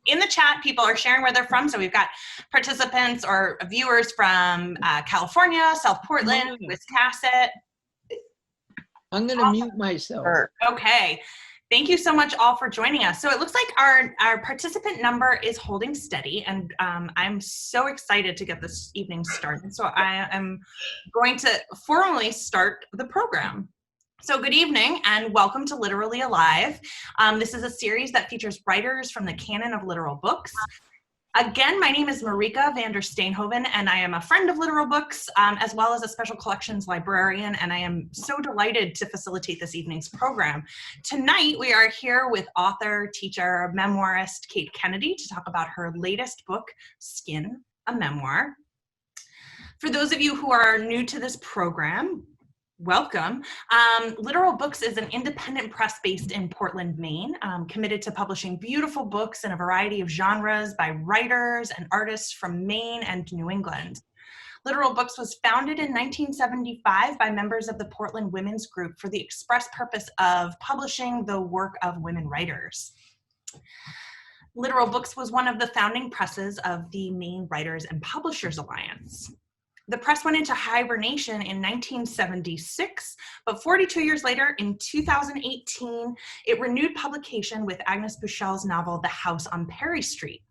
in the chat, people are sharing where they're from. So we've got participants or viewers from California, South Portland, Wisconsin. I'm going to mute myself. Okay. Thank you so much all for joining us. So it looks like our participant number is holding steady, and I'm so excited to get this evening started. So I am going to formally start the program. So good evening and welcome to Literally Alive. This is a series that features writers from the canon of Littoral Books. Again, my name is Marieke Van Der Steenhoven, and I am a friend of Littoral Books, as well as a special collections librarian, and I am so delighted to facilitate this evening's program. Tonight, we are here with author, teacher, memoirist Kate Kennedy to talk about her latest book, Skin, a Memoir. For those of you who are new to this program, welcome. Littoral Books is an independent press based in Portland, Maine, committed to publishing beautiful books in a variety of genres by writers and artists from Maine and New England. Littoral Books was founded in 1975 by members of the Portland Women's Group for the express purpose of publishing the work of women writers. Littoral Books was one of the founding presses of the Maine Writers and Publishers Alliance. The press went into hibernation in 1976, but 42 years later, in 2018, it renewed publication with Agnes Buchel's novel, The House on Perry Street.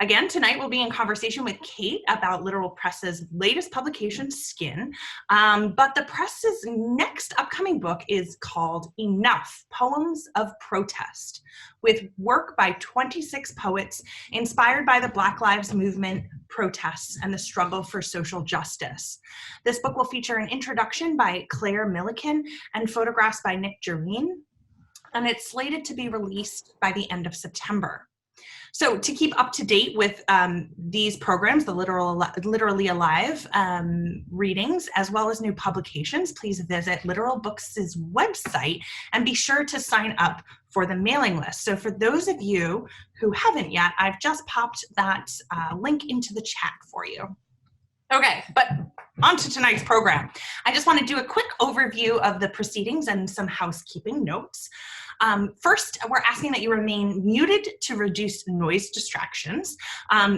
Again, tonight we'll be in conversation with Kate about Littoral Press's latest publication, Skin, but the press's next upcoming book is called Enough, Poems of Protest, with work by 26 poets inspired by the Black Lives Movement protests and the struggle for social justice. This book will feature an introduction by Claire Milliken and photographs by Nick Jervine, and it's slated to be released by the end of September. So to keep up to date with these programs, the Literally Alive readings, as well as new publications, please visit Littoral Books' website and be sure to sign up for the mailing list. So for those of you who haven't yet, I've just popped that link into the chat for you. Okay, but on to tonight's program. I just want to do a quick overview of the proceedings and some housekeeping notes. First, we're asking that you remain muted to reduce noise distractions.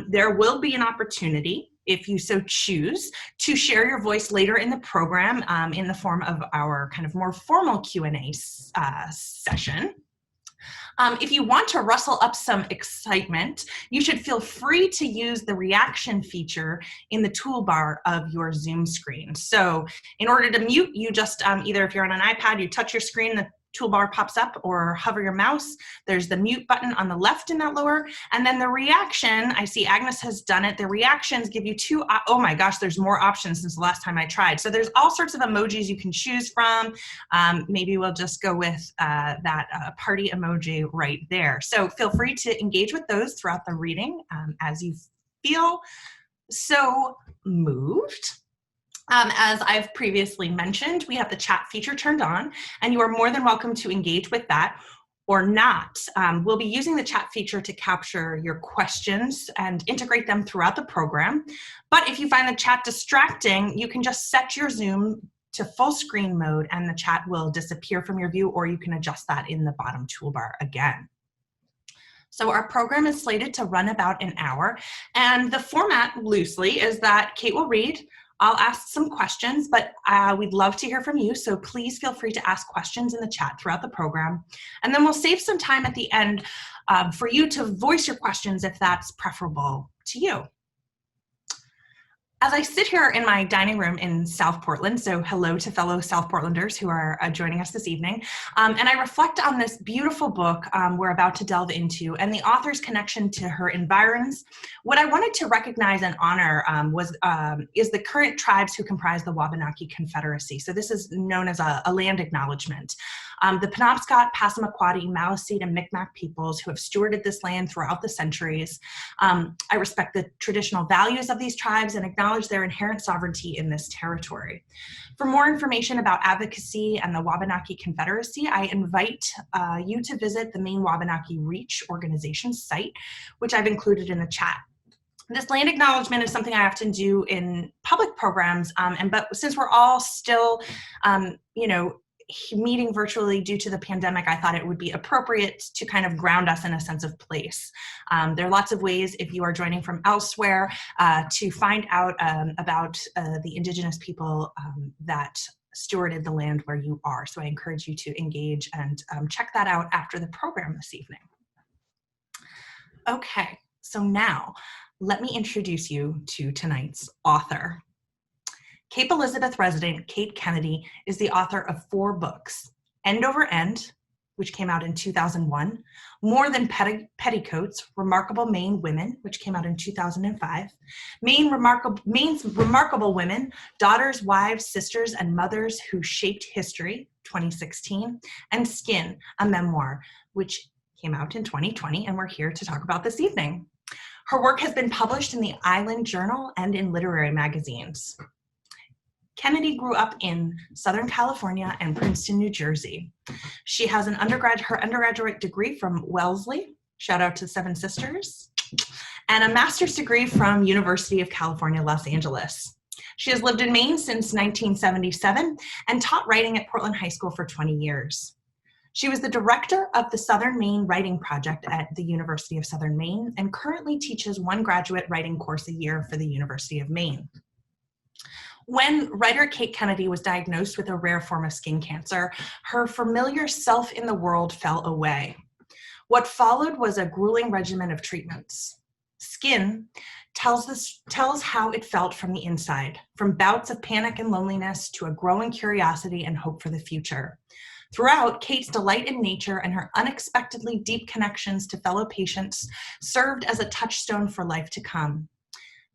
There will be an opportunity, if you so choose, to share your voice later in the program in the form of our kind of more formal Q&A session. If you want to rustle up some excitement, you should feel free to use the reaction feature in the toolbar of your Zoom screen. So in order to mute, you just either if you're on an iPad, you touch your screen, the toolbar pops up, or hover your mouse. There's the mute button on the left in that lower, and then the reaction, I see Agnes has done it. The reactions give you two, oh my gosh, there's more options since the last time I tried. So there's all sorts of emojis you can choose from. Maybe we'll just go with that party emoji right there. So feel free to engage with those throughout the reading as you feel so moved. As I've previously mentioned, we have the chat feature turned on, and you are more than welcome to engage with that or not. We'll be using the chat feature to capture your questions and integrate them throughout the program. But if you find the chat distracting, you can just set your Zoom to full screen mode and the chat will disappear from your view, or you can adjust that in the bottom toolbar again. So our program is slated to run about an hour, and the format loosely is that Kate will read, I'll ask some questions, but we'd love to hear from you, so please feel free to ask questions in the chat throughout the program. And then we'll save some time at the end for you to voice your questions if that's preferable to you. As I sit here in my dining room in South Portland, so hello to fellow South Portlanders who are joining us this evening, and I reflect on this beautiful book we're about to delve into and the author's connection to her environs. What I wanted to recognize and honor is the current tribes who comprise the Wabanaki Confederacy. So this is known as a land acknowledgement. The Penobscot, Passamaquoddy, Maliseet, and Micmac peoples who have stewarded this land throughout the centuries. I respect the traditional values of these tribes and acknowledge their inherent sovereignty in this territory. For more information about advocacy and the Wabanaki Confederacy, I invite you to visit the Maine Wabanaki Reach organization site, which I've included in the chat. This land acknowledgement is something I often do in public programs, but since we're all still, meeting virtually due to the pandemic, I thought it would be appropriate to kind of ground us in a sense of place. There are lots of ways, if you are joining from elsewhere, to find out about the Indigenous people that stewarded the land where you are. So I encourage you to engage and check that out after the program this evening. Okay, so now let me introduce you to tonight's author. Cape Elizabeth resident Kate Kennedy is the author of 4 books: End Over End, which came out in 2001, More Than Petticoats, Remarkable Maine Women, which came out in 2005, Maine's Remarkable Women, Daughters, Wives, Sisters, and Mothers Who Shaped History, 2016, and Skin, a Memoir, which came out in 2020, and we're here to talk about this evening. Her work has been published in the Island Journal and in literary magazines. Kennedy grew up in Southern California and Princeton, New Jersey. She has her undergraduate degree from Wellesley, shout out to Seven Sisters, and a master's degree from University of California, Los Angeles. She has lived in Maine since 1977 and taught writing at Portland High School for 20 years. She was the director of the Southern Maine Writing Project at the University of Southern Maine and currently teaches 1 graduate writing course a year for the University of Maine. When writer Kate Kennedy was diagnosed with a rare form of skin cancer, her familiar self in the world fell away. What followed was a grueling regimen of treatments. Skin tells how it felt from the inside, from bouts of panic and loneliness to a growing curiosity and hope for the future. Throughout, Kate's delight in nature and her unexpectedly deep connections to fellow patients served as a touchstone for life to come.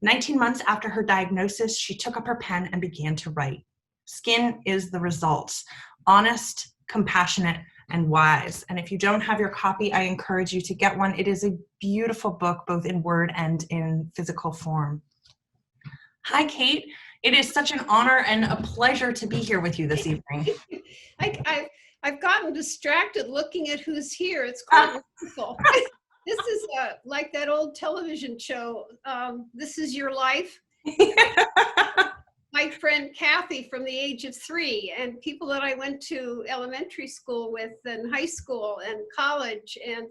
19 months after her diagnosis, she took up her pen and began to write. Skin is the result: honest, compassionate, and wise. And if you don't have your copy, I encourage you to get one. It is a beautiful book, both in word and in physical form. Hi, Kate. It is such an honor and a pleasure to be here with you this evening. I've gotten distracted looking at who's here. It's quite wonderful. This is like that old television show, This Is Your Life. My friend Kathy from the age of 3, and people that I went to elementary school with and high school and college, and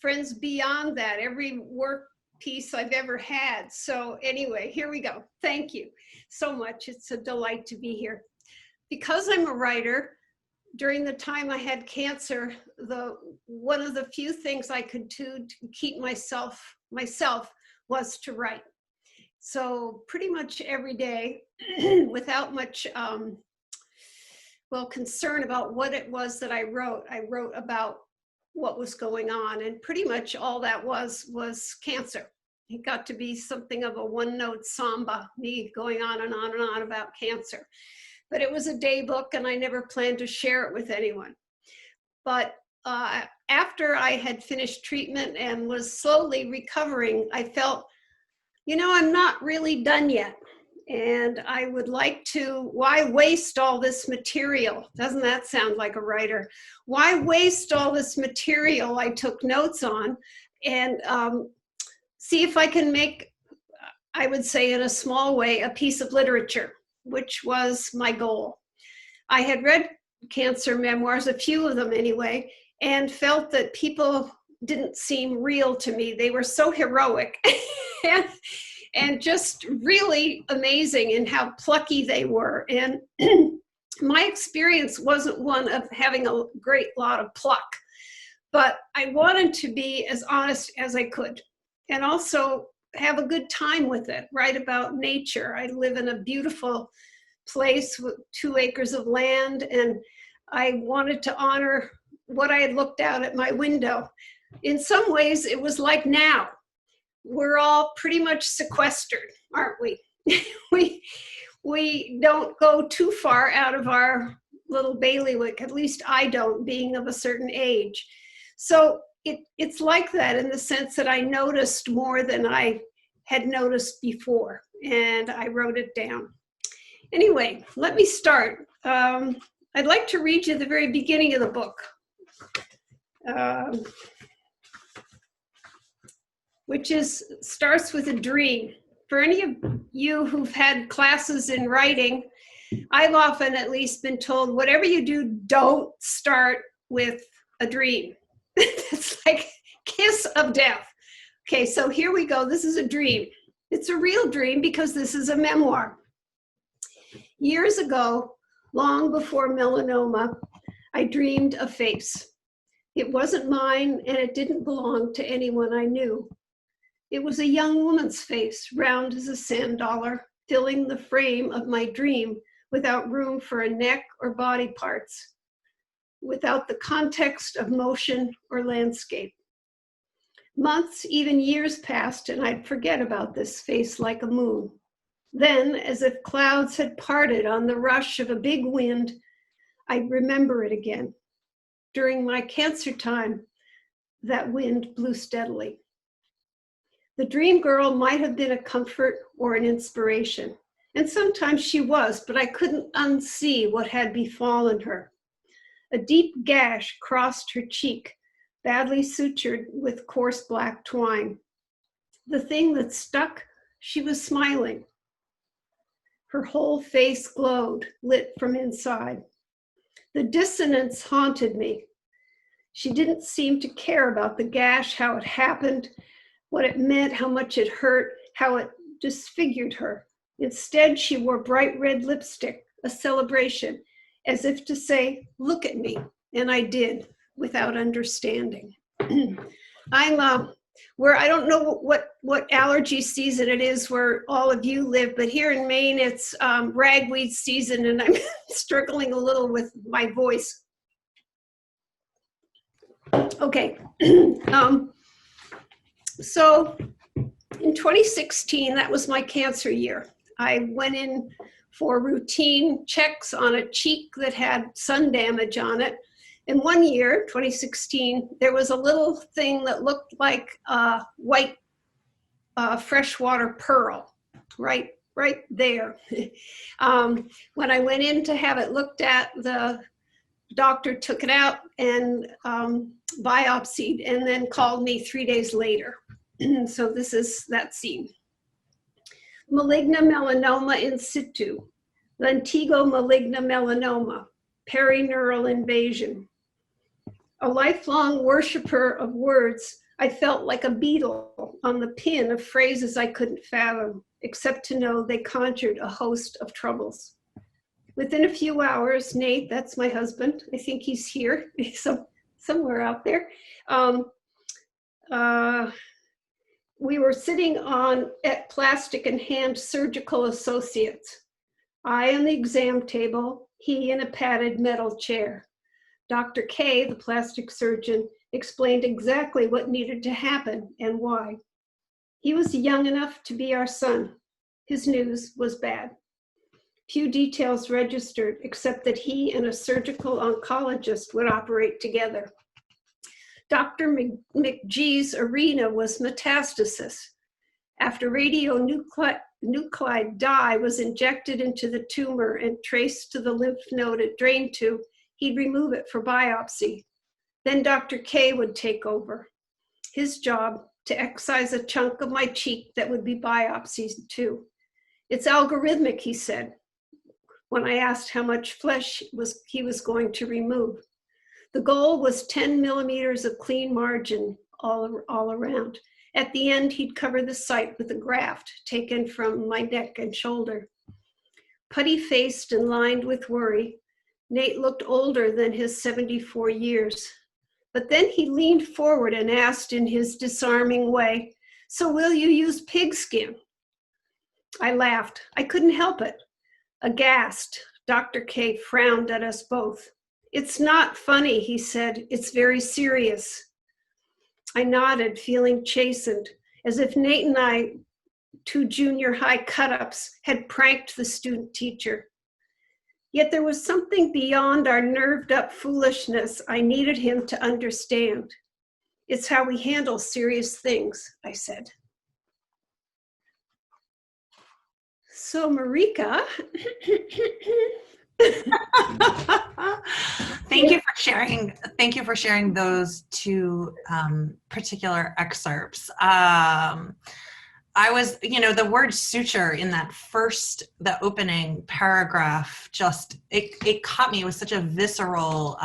friends beyond that, every work piece I've ever had. So anyway, here we go. Thank you so much. It's a delight to be here. Because I'm a writer, during the time I had cancer, one of the few things I could do to keep myself was to write. So pretty much every day, without much concern about what it was that I wrote about what was going on, and pretty much all that was cancer. It got to be something of a one-note samba, me going on and on and on about cancer. But it was a day book, and I never planned to share it with anyone. But after I had finished treatment and was slowly recovering, I felt, I'm not really done yet. And I would like to, why waste all this material? Doesn't that sound like a writer? Why waste all this material I took notes on, and see if I can make, I would say in a small way, a piece of literature, which was my goal. I had read cancer memoirs, a few of them anyway, and felt that people didn't seem real to me. They were so heroic and just really amazing in how plucky they were. And my experience wasn't one of having a great lot of pluck, but I wanted to be as honest as I could, and also have a good time with it, write about nature. I live in a beautiful place with 2 acres of land, and I wanted to honor what I had looked out at my window. In some ways, it was like now. We're all pretty much sequestered, aren't we? We don't go too far out of our little bailiwick, at least I don't, being of a certain age. So it's like that in the sense that I noticed more than I had noticed before, and I wrote it down. Anyway, let me start. I'd like to read you the very beginning of the book, which starts with a dream. For any of you who've had classes in writing, I've often at least been told, whatever you do, don't start with a dream. It's like kiss of death. Okay, so here we go. This is a dream. It's a real dream because this is a memoir. Years ago, long before melanoma, I dreamed a face. It wasn't mine and it didn't belong to anyone I knew. It was a young woman's face, round as a sand dollar, filling the frame of my dream without room for a neck or body parts, without the context of motion or landscape. Months, even years passed, and I'd forget about this face like a moon. Then, as if clouds had parted on the rush of a big wind, I'd remember it again. During my cancer time, that wind blew steadily. The dream girl might have been a comfort or an inspiration, and sometimes she was, but I couldn't unsee what had befallen her. A deep gash crossed her cheek, badly sutured with coarse black twine. The thing that stuck, she was smiling. Her whole face glowed, lit from inside. The dissonance haunted me. She didn't seem to care about the gash, how it happened, what it meant, how much it hurt, how it disfigured her. Instead, she wore bright red lipstick, a celebration, as if to say, look at me. And I did, without understanding. I'm I don't know what allergy season it is where all of you live, but here in Maine, it's ragweed season, and I'm struggling a little with my voice. Okay. So in 2016, that was my cancer year. I went in for routine checks on a cheek that had sun damage on it. And one year, 2016, there was a little thing that looked like a white freshwater pearl, right there. When I went in to have it looked at, the doctor took it out and biopsied and then called me 3 days later. So this is that scene. Malignant melanoma in situ, lentigo maligna melanoma, perineural invasion. A lifelong worshiper of words, I felt like a beetle on the pin of phrases I couldn't fathom, except to know they conjured a host of troubles. Within a few hours, Nate, that's my husband, I think he's here, somewhere out there, we were sitting at Plastic and Hand Surgical Associates. I on the exam table, he in a padded metal chair. Dr. K, the plastic surgeon, explained exactly what needed to happen and why. He was young enough to be our son. His news was bad. Few details registered except that he and a surgical oncologist would operate together. Dr. McGee's arena was metastasis. After radionuclide dye was injected into the tumor and traced to the lymph node it drained to, he'd remove it for biopsy. Then Dr. K would take over. His job to excise a chunk of my cheek that would be biopsied too. It's algorithmic, he said, when I asked how much flesh he was going to remove. The goal was 10 millimeters of clean margin all around. At the end, he'd cover the site with a graft taken from my neck and shoulder. Putty-faced and lined with worry, Nate looked older than his 74 years. But then he leaned forward and asked in his disarming way, "So will you use pigskin?" I laughed. I couldn't help it. Aghast, Dr. K frowned at us both. "It's not funny," he said. "It's very serious." I nodded, feeling chastened, as if Nate and I, two junior high cut-ups, had pranked the student teacher. Yet there was something beyond our nerved-up foolishness I needed him to understand. "It's how we handle serious things," I said. So Marieke, Thank you for sharing. Thank you for sharing those two particular excerpts. I was, the word suture in the opening paragraph, it caught me. It was such a visceral,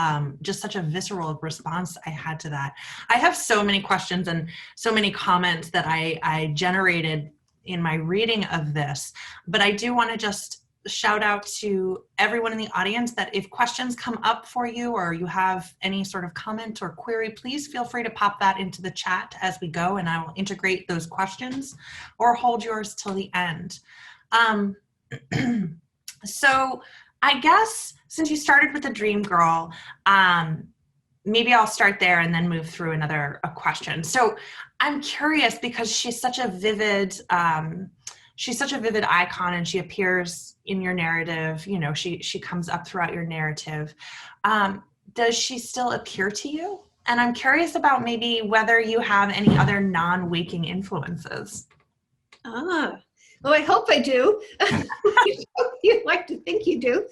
response I had to that. I have so many questions and so many comments that I generated in my reading of this, but I do want to just shout out to everyone in the audience that if questions come up for you or you have any sort of comment or query, please feel free to pop that into the chat as we go, and I will integrate those questions or hold yours till the end. So I guess since you started with the dream girl, maybe I'll start there and then move through a question. So I'm curious because she's such a vivid icon, and she appears in your narrative. She comes up throughout your narrative. Does she still appear to you? And I'm curious about maybe whether you have any other non-waking influences. Well, I hope I do. You'd like to think you do.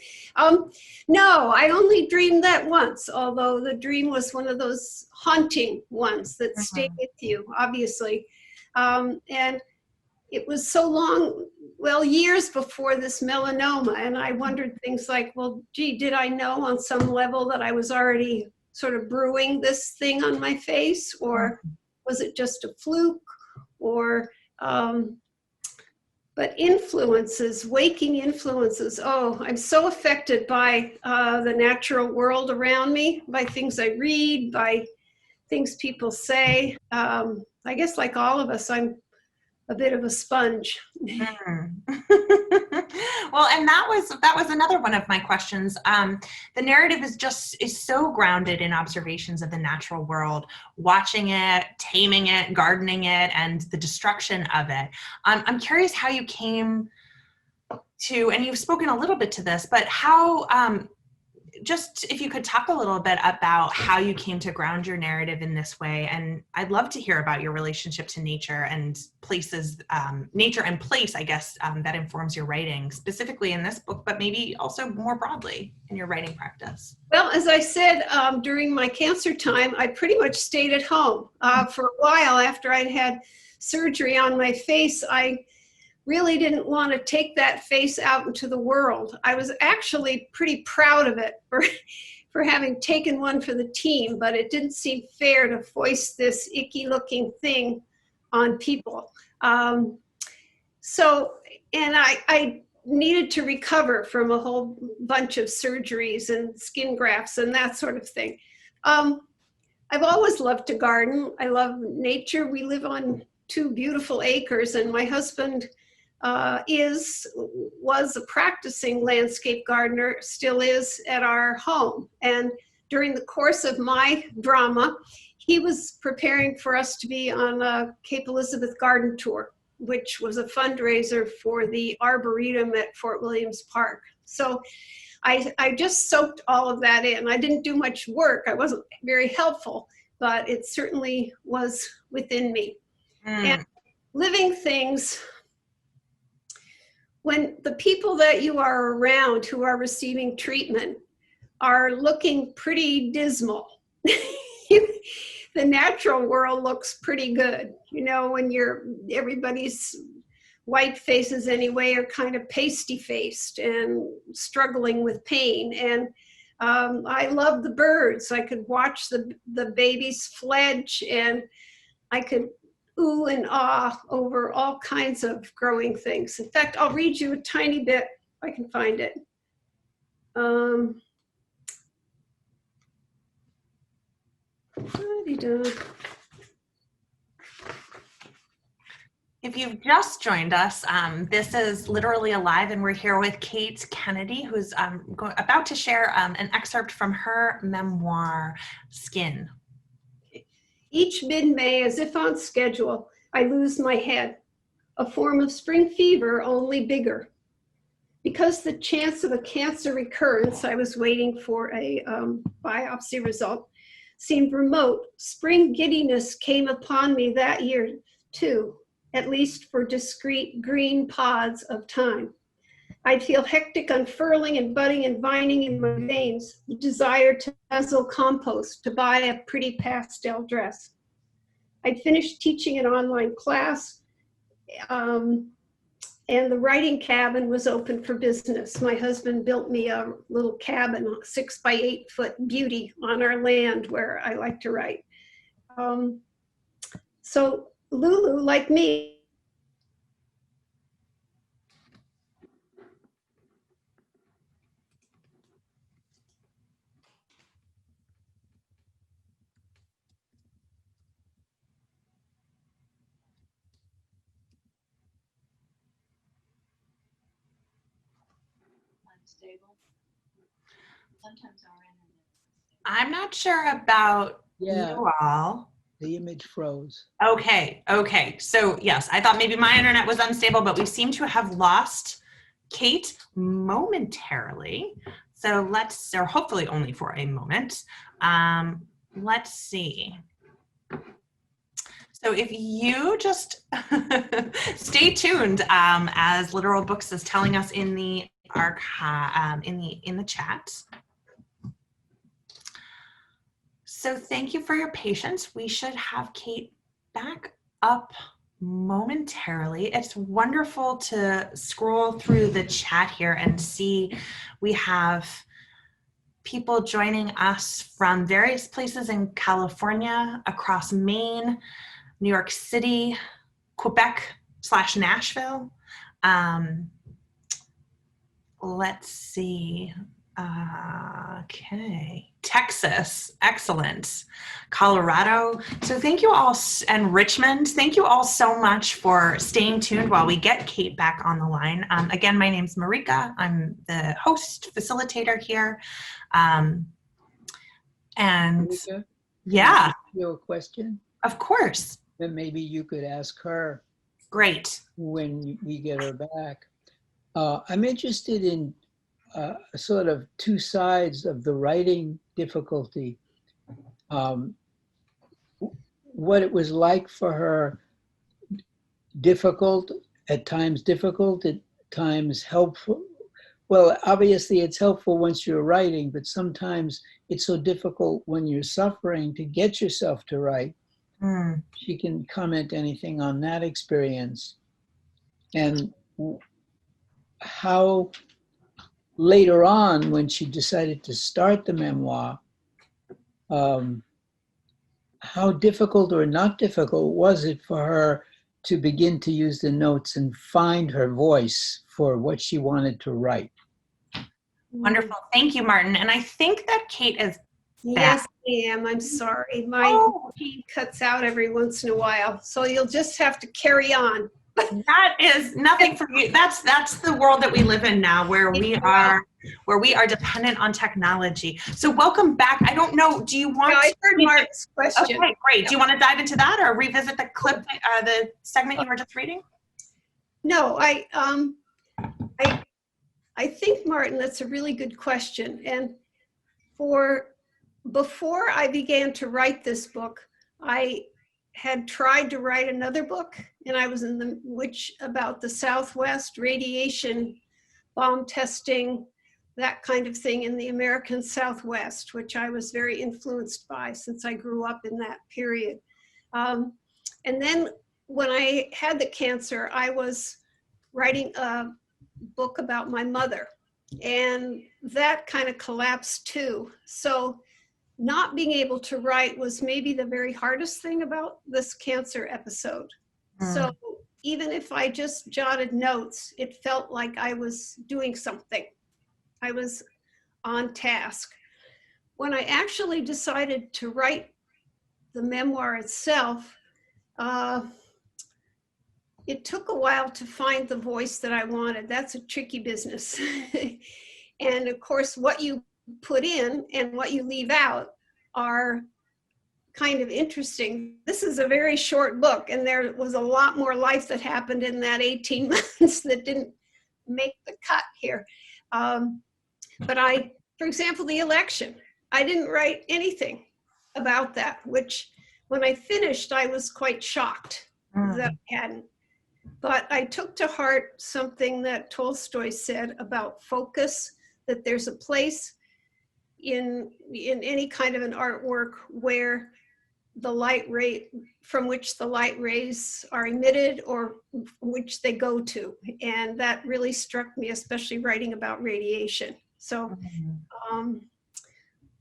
No, I only dreamed that once, although the dream was one of those haunting ones that stay with you, obviously. And it was so long, years before this melanoma, and I wondered things like, well, gee, did I know on some level that I was already sort of brewing this thing on my face, or was it just a fluke, or, but influences, waking influences, I'm so affected by the natural world around me, by things I read, by things people say. I guess like all of us, I'm a bit of a sponge. Well, and that was another one of my questions. The narrative is so grounded in observations of the natural world, watching it, taming it, gardening it, and the destruction of it. I'm curious how you came to, and you've spoken a little bit to this, but how, just if you could talk a little bit about how you came to ground your narrative in this way. And I'd love to hear about your relationship to nature and places, nature and place, I guess, that informs your writing, specifically in this book, but maybe also more broadly in your writing practice. Well, as I said, during my cancer time, I pretty much stayed at home. For a while after I'd had surgery on my face, I really didn't want to take that face out into the world. I was actually pretty proud of it for having taken one for the team, but it didn't seem fair to foist this icky looking thing on people. And I needed to recover from a whole bunch of surgeries and skin grafts and that sort of thing. I've always loved to garden. I love nature. We live on 2 beautiful acres, and my husband was a practicing landscape gardener, still is at our home. And during the course of my drama, he was preparing for us to be on a Cape Elizabeth garden tour, which was a fundraiser for the Arboretum at Fort Williams Park. So I just soaked all of that in. I didn't do much work. I wasn't very helpful, but it certainly was within me. And living things, when the people that you are around who are receiving treatment are looking pretty dismal, the natural world looks pretty good. When everybody's white faces anyway are kind of pasty faced and struggling with pain. And I love the birds. I could watch the babies fledge, and I could ooh and ah over all kinds of growing things. In fact, I'll read you a tiny bit if I can find it. If you've just joined us, this is Literally Alive, and we're here with Kate Kennedy, who's about to share an excerpt from her memoir, Skin. Each mid-May, as if on schedule, I lose my head, a form of spring fever, only bigger. Because the chance of a cancer recurrence, I was waiting for a biopsy result, seemed remote. Spring giddiness came upon me that year too, at least for discrete green pods of time. I'd feel hectic unfurling and budding and vining in my veins, the desire to nuzzle compost, to buy a pretty pastel dress. I'd finished teaching an online class, And the writing cabin was open for business. My husband built me a little cabin, a 6 by 8 foot beauty on our land where I like to write. So Lulu, like me, Unstable. Sometimes our internet. I'm not sure about Yeah, you all. the image froze. Okay, okay. So yes, I thought maybe my internet was unstable, but we seem to have lost Kate momentarily. So let's, or hopefully only for a moment. Let's see. So if you just stay tuned as Littoral Books is telling us in the archive, in the chat. So thank you for your patience. We should have Kate back up momentarily. It's wonderful to scroll through the chat here and see we have people joining us from various places in California, across Maine, New York City, Quebec/Nashville. Let's see. Okay. Texas, excellent. Colorado. So thank you all, and Richmond. Thank you all so much for staying tuned while we get Kate back on the line. Again, my name's Marieke. I'm the host, facilitator here. And Marieke, yeah, ask you a question, of course. then maybe you could ask her Great. when we get her back. I'm interested in sort of two sides of the writing difficulty. What it was like for her, difficult, at times helpful. Well, obviously it's helpful once you're writing, but sometimes it's so difficult when you're suffering to get yourself to write. She can comment anything on that experience. And how later on, when she decided to start the memoir, how difficult or not difficult was it for her to begin to use the notes and find her voice for what she wanted to write? Wonderful. Thank you, Martin. And I think that Kate is yes, I am. I'm sorry. My feed cuts out every once in a while. So you'll just have to carry on. That is nothing for you. That's the world that we live in now, where we are dependent on technology. So welcome back. I don't know, do you want I heard Mark's question. Okay, great. Do you want to dive into that or revisit the clip, the segment you were just reading? No, I think, Martin, that's a really good question. And before I began to write this book, I had tried to write another book, and I was about the Southwest, radiation, bomb testing, that kind of thing in the American Southwest, which I was very influenced by since I grew up in that period. And then when I had the cancer, I was writing a book about my mother, and that kind of collapsed too. So not being able to write was maybe the very hardest thing about this cancer episode. So even if I just jotted notes, it felt like I was doing something. I was on task. When I actually decided to write the memoir itself, it took a while to find the voice that I wanted. That's a tricky business. And of course, what you put in and what you leave out are kind of interesting. This is a very short book, and there was a lot more life that happened in that 18 months that didn't make the cut here. But for example, the election, I didn't write anything about that, which when I finished, I was quite shocked that I hadn't. But I took to heart something that Tolstoy said about focus, that there's a place in any kind of an artwork where the light ray from which the light rays are emitted or which they go to. And that really struck me, especially writing about radiation. So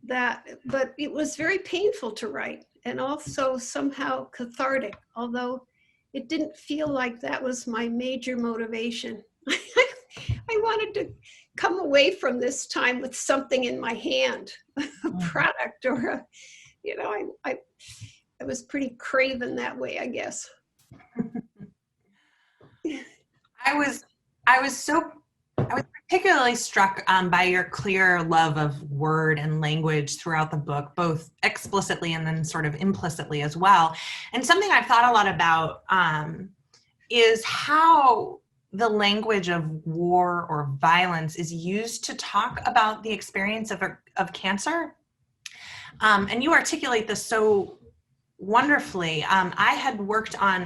but it was very painful to write and also somehow cathartic, although it didn't feel like that was my major motivation. I wanted to come away from this time with something in my hand, a product or a, you know, I was pretty craven that way, I guess. I was particularly struck by your clear love of word and language throughout the book, both explicitly and then sort of implicitly as well. And something I've thought a lot about is how the language of war or violence is used to talk about the experience of cancer. And you articulate this so wonderfully. I had worked on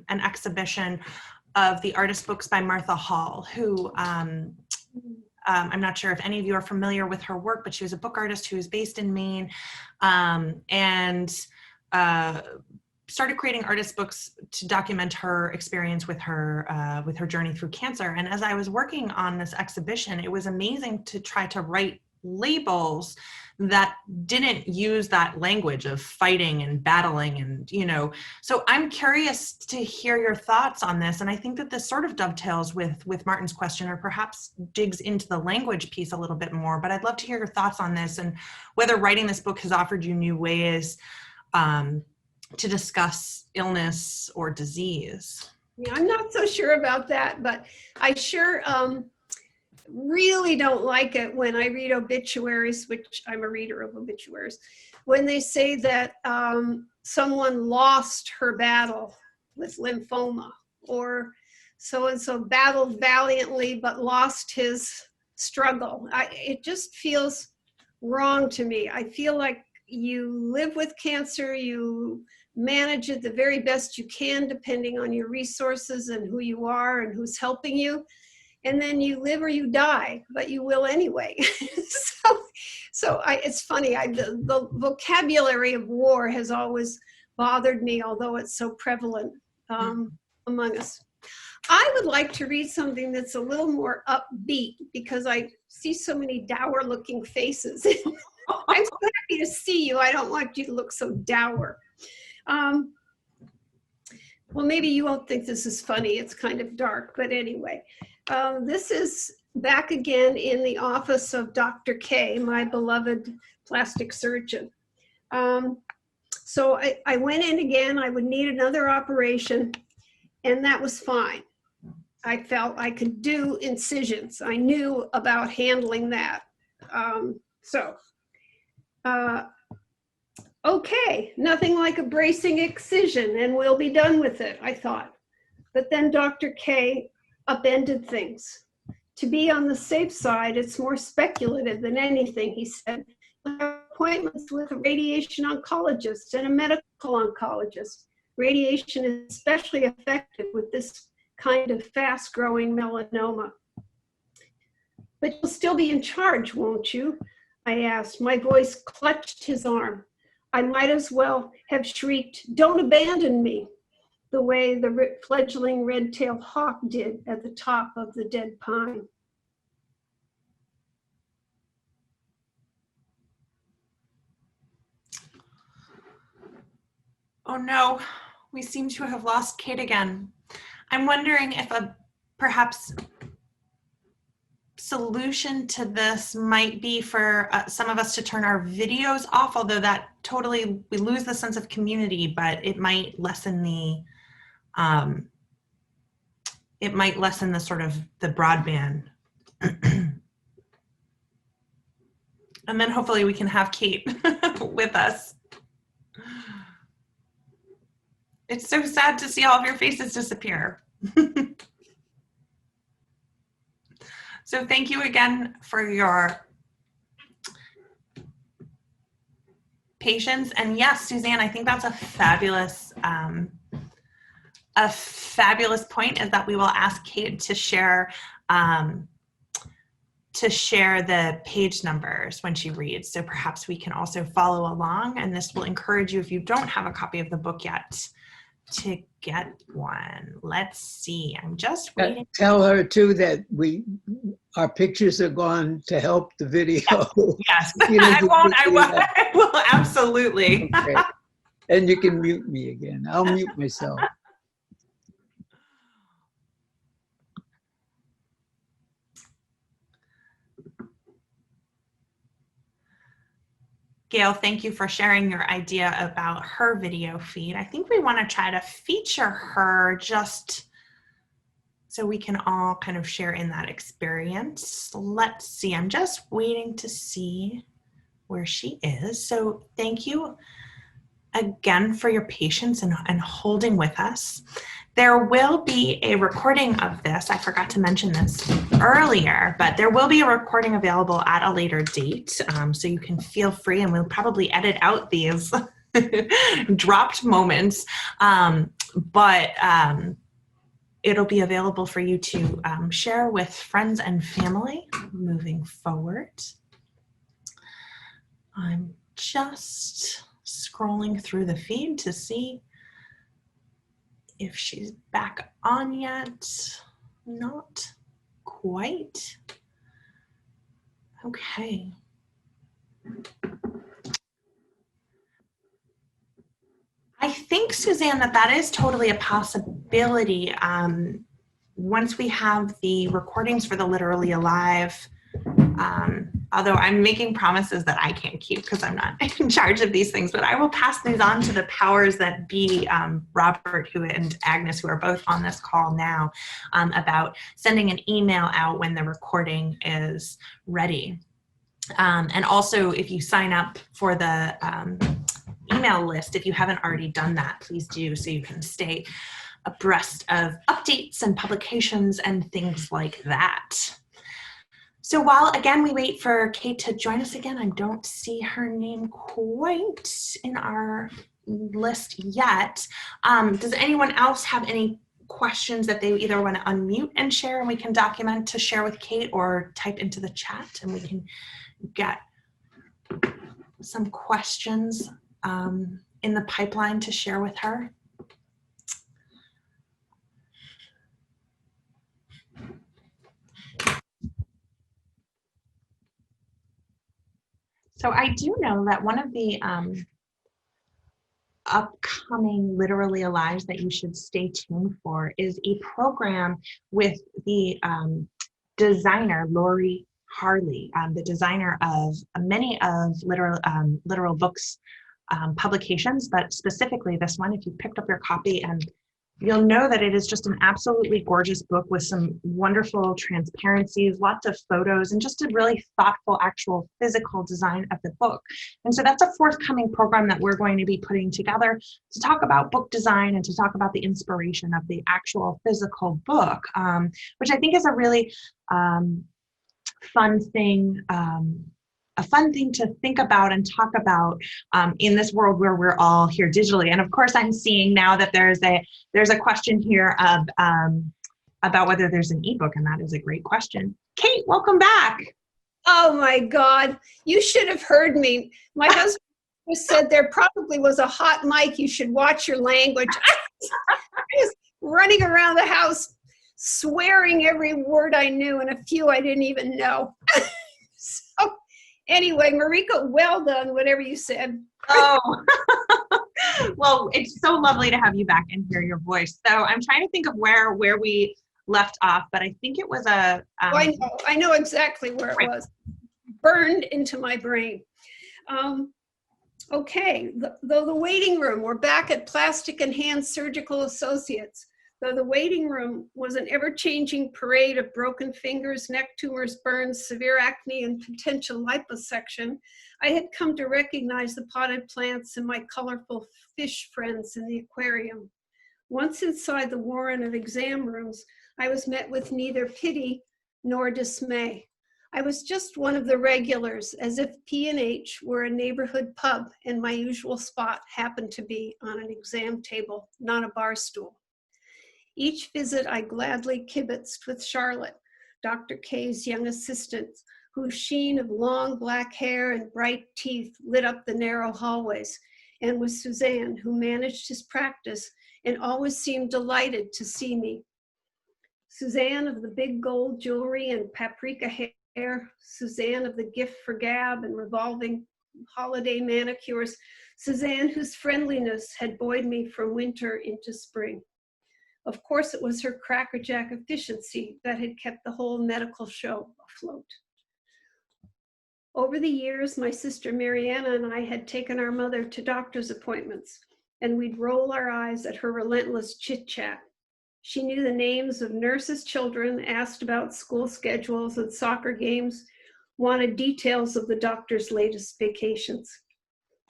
an exhibition of the artist books by Martha Hall, who I'm not sure if any of you are familiar with her work, but she was a book artist who was based in Maine, and started creating artist books to document her experience with her journey through cancer. And as I was working on this exhibition, it was amazing to try to write labels that didn't use that language of fighting and battling and, you know, so I'm curious to hear your thoughts on this. And I think that this sort of dovetails with Martin's question, or perhaps digs into the language piece a little bit more, but I'd love to hear your thoughts on this and whether writing this book has offered you new ways to discuss illness or disease. Yeah, I'm not so sure about that, but I sure really don't like it when I read obituaries, which I'm a reader of obituaries, when they say that someone lost her battle with lymphoma, or so-and-so battled valiantly but lost his struggle. It just feels wrong to me. I feel like you live with cancer, you manage it the very best you can, depending on your resources and who you are and who's helping you. And then you live or you die, but you will anyway. so it's funny. The vocabulary of war has always bothered me, although it's so prevalent among us. I would like to read something that's a little more upbeat because I see so many dour-looking faces. I'm so happy to see you. I don't want you to look so dour. Well, maybe you won't think this is funny. It's kind of dark, but anyway. This is back again in the office of Dr. K, my beloved plastic surgeon. So I went in again. I would need another operation, and that was fine. I felt I could do incisions. I knew about handling that. Okay, nothing like a bracing excision, and we'll be done with it, I thought. But then Dr. K upended things. To be on the safe side, it's more speculative than anything, he said. I have appointments with a radiation oncologist and a medical oncologist. Radiation is especially effective with this kind of fast-growing melanoma. But you'll still be in charge, won't you? I asked. My voice clutched his arm. I might as well have shrieked, "Don't abandon me," the way the fledgling red-tailed hawk did at the top of the dead pine. Oh no, we seem to have lost Kate again. I'm wondering if a perhaps solution to this might be for some of us to turn our videos off, although that totally, we lose the sense of community, but it might lessen the sort of the broadband. And then hopefully we can have Kate with us. It's so sad to see all of your faces disappear. So thank you again for your patience. And yes, Suzanne, I think that's a fabulous point, is that we will ask Kate to share to share the page numbers when she reads, so perhaps we can also follow along, and this will encourage you, if you don't have a copy of the book yet, to get one. Let's see. I'm just waiting. Tell her too that our pictures are gone to help the video. Yes, You know, I will absolutely. Okay. And you can mute me again. I'll mute myself. Gail, thank you for sharing your idea about her video feed. I think we want to try to feature her just so we can all kind of share in that experience. Let's see, I'm just waiting to see where she is. So thank you again for your patience and holding with us. There will be a recording of this. I forgot to mention this earlier, but there will be a recording available at a later date. So you can feel free, and we'll probably edit out these dropped moments. But it'll be available for you to share with friends and family moving forward. I'm just scrolling through the feed to see if she's back on yet. Not quite. Okay. I think, Suzanne, that is totally a possibility. Once we have the recordings for the Littorally Alive, although I'm making promises that I can't keep because I'm not in charge of these things, but I will pass these on to the powers that be, Robert and Agnes, who are both on this call now, about sending an email out when the recording is ready. And also, if you sign up for the email list, if you haven't already done that, please do, so you can stay abreast of updates and publications and things like that. So while, again, we wait for Kate to join us again, I don't see her name quite in our list yet. Does anyone else have any questions that they either want to unmute and share and we can document to share with Kate, or type into the chat and we can get some questions in the pipeline to share with her? So I do know that one of the upcoming Littorally Alive that you should stay tuned for is a program with the designer, Lori Harley, the designer of many of Littoral Books publications, but specifically this one, if you picked up your copy, and you'll know that it is just an absolutely gorgeous book with some wonderful transparencies, lots of photos, and just a really thoughtful actual physical design of the book. And so that's a forthcoming program that we're going to be putting together to talk about book design and to talk about the inspiration of the actual physical book, which I think is a really fun thing. A fun thing to think about and talk about in this world where we're all here digitally. And of course, I'm seeing now that there's a question here of about whether there's an ebook, and that is a great question. Kate, welcome back. Oh my God, you should have heard me. My husband said there probably was a hot mic. You should watch your language. I was running around the house swearing every word I knew and a few I didn't even know. So anyway, Marieke, well done, whatever you said. Oh, well, it's so lovely to have you back and hear your voice. So I'm trying to think of where we left off, but I think it was a... I know exactly where it was. Burned into my brain. Okay, though the waiting room, we're back at Plastic and Hand Surgical Associates. Though the waiting room was an ever-changing parade of broken fingers, neck tumors, burns, severe acne, and potential liposuction, I had come to recognize the potted plants and my colorful fish friends in the aquarium. Once inside the warren of exam rooms, I was met with neither pity nor dismay. I was just one of the regulars, as if P&H were a neighborhood pub and my usual spot happened to be on an exam table, not a bar stool. Each visit I gladly kibitzed with Charlotte, Dr. K's young assistant, whose sheen of long black hair and bright teeth lit up the narrow hallways, and with Suzanne, who managed his practice and always seemed delighted to see me. Suzanne of the big gold jewelry and paprika hair, Suzanne of the gift for gab and revolving holiday manicures, Suzanne whose friendliness had buoyed me from winter into spring. Of course, it was her crackerjack efficiency that had kept the whole medical show afloat. Over the years, my sister Mariana and I had taken our mother to doctor's appointments, and we'd roll our eyes at her relentless chit-chat. She knew the names of nurses' children, asked about school schedules and soccer games, wanted details of the doctor's latest vacations.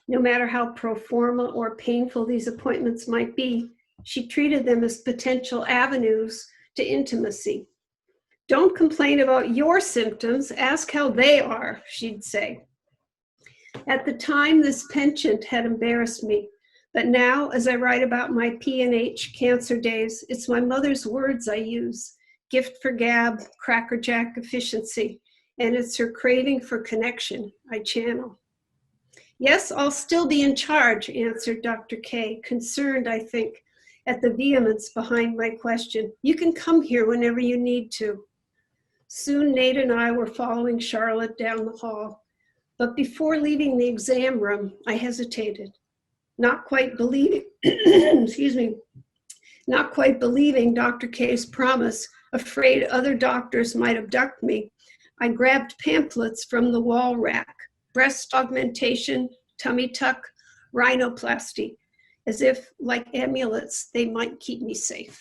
No matter how pro forma or painful these appointments might be, she treated them as potential avenues to intimacy. Don't complain about your symptoms, ask how they are, she'd say. At the time, this penchant had embarrassed me, but now, as I write about my P&H cancer days, it's my mother's words I use, gift for gab, crackerjack efficiency, and it's her craving for connection I channel. Yes, I'll still be in charge, answered Dr. K, concerned, I think, at the vehemence behind my question. You can come here whenever you need to. Soon Nate and I were following Charlotte down the hall, but before leaving the exam room, I hesitated, not quite believing, not quite believing Dr. K's promise, afraid other doctors might abduct me. I grabbed pamphlets from the wall rack, breast augmentation, tummy tuck, rhinoplasty, as if, like amulets, they might keep me safe.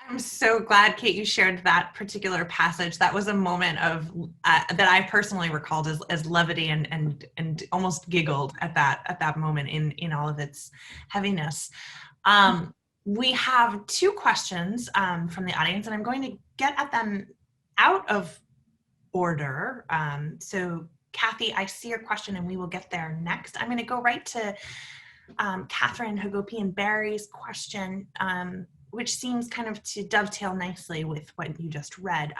I'm so glad, Kate, you shared that particular passage. That was a moment of that I personally recalled as levity and almost giggled at that moment in all of its heaviness. We have two questions from the audience, and I'm going to get at them out of order. So, Kathy, I see your question, and we will get there next. I'm going to go right to Catherine Hagopi and Barry's question, which seems kind of to dovetail nicely with what you just read.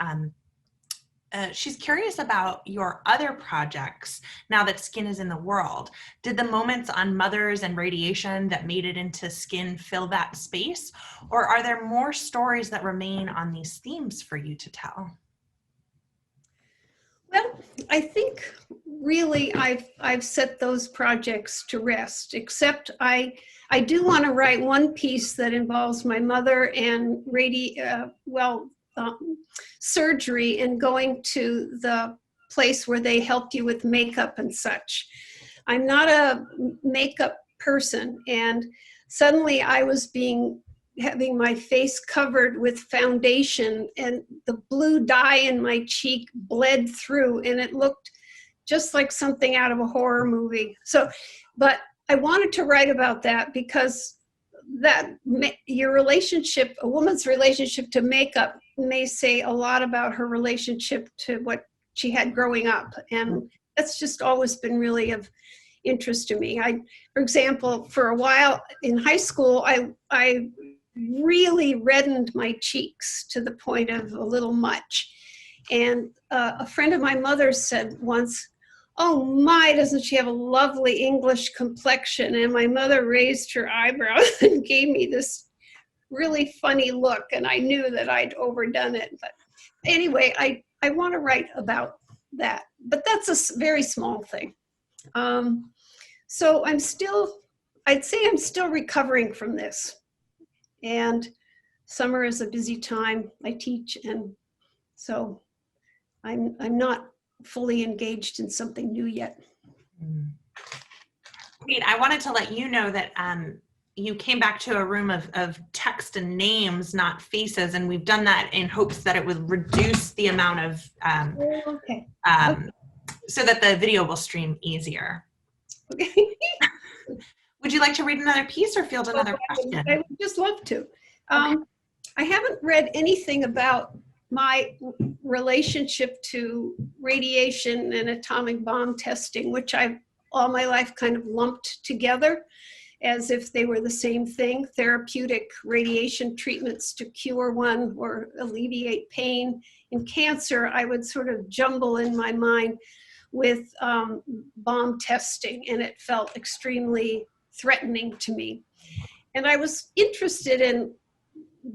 She's curious about your other projects now that Skin is in the world. Did the moments on mothers and radiation that made it into Skin fill that space? Or are there more stories that remain on these themes for you to tell? Well, I think really I've set those projects to rest, except I do want to write one piece that involves my mother and surgery and going to the place where they helped you with makeup and such. I'm not a makeup person, and suddenly I was having my face covered with foundation, and the blue dye in my cheek bled through, and it looked just like something out of a horror movie. But I wanted to write about that because your relationship, a woman's relationship to makeup, may say a lot about her relationship to what she had growing up. And that's just always been really of interest to me. For example, for a while in high school, I really reddened my cheeks to the point of a little much. And a friend of my mother's said once, "Oh my, doesn't she have a lovely English complexion?" And my mother raised her eyebrows and gave me this really funny look, and I knew that I'd overdone it. But anyway, I want to write about that, but that's a very small thing. So I'd say I'm still recovering from this. And summer is a busy time. I teach, and so I'm not fully engaged in something new yet. Great. I wanted to let you know that you came back to a room of text and names, not faces, and we've done that in hopes that it would reduce the amount of so that the video will stream easier. Okay. Would you like to read another piece or field another question? I would just love to. I haven't read anything about my relationship to radiation and atomic bomb testing, which I've all my life kind of lumped together. as if they were the same thing, therapeutic radiation treatments to cure one or alleviate pain. In cancer, I would sort of jumble in my mind with bomb testing, and it felt extremely threatening to me. And I was interested in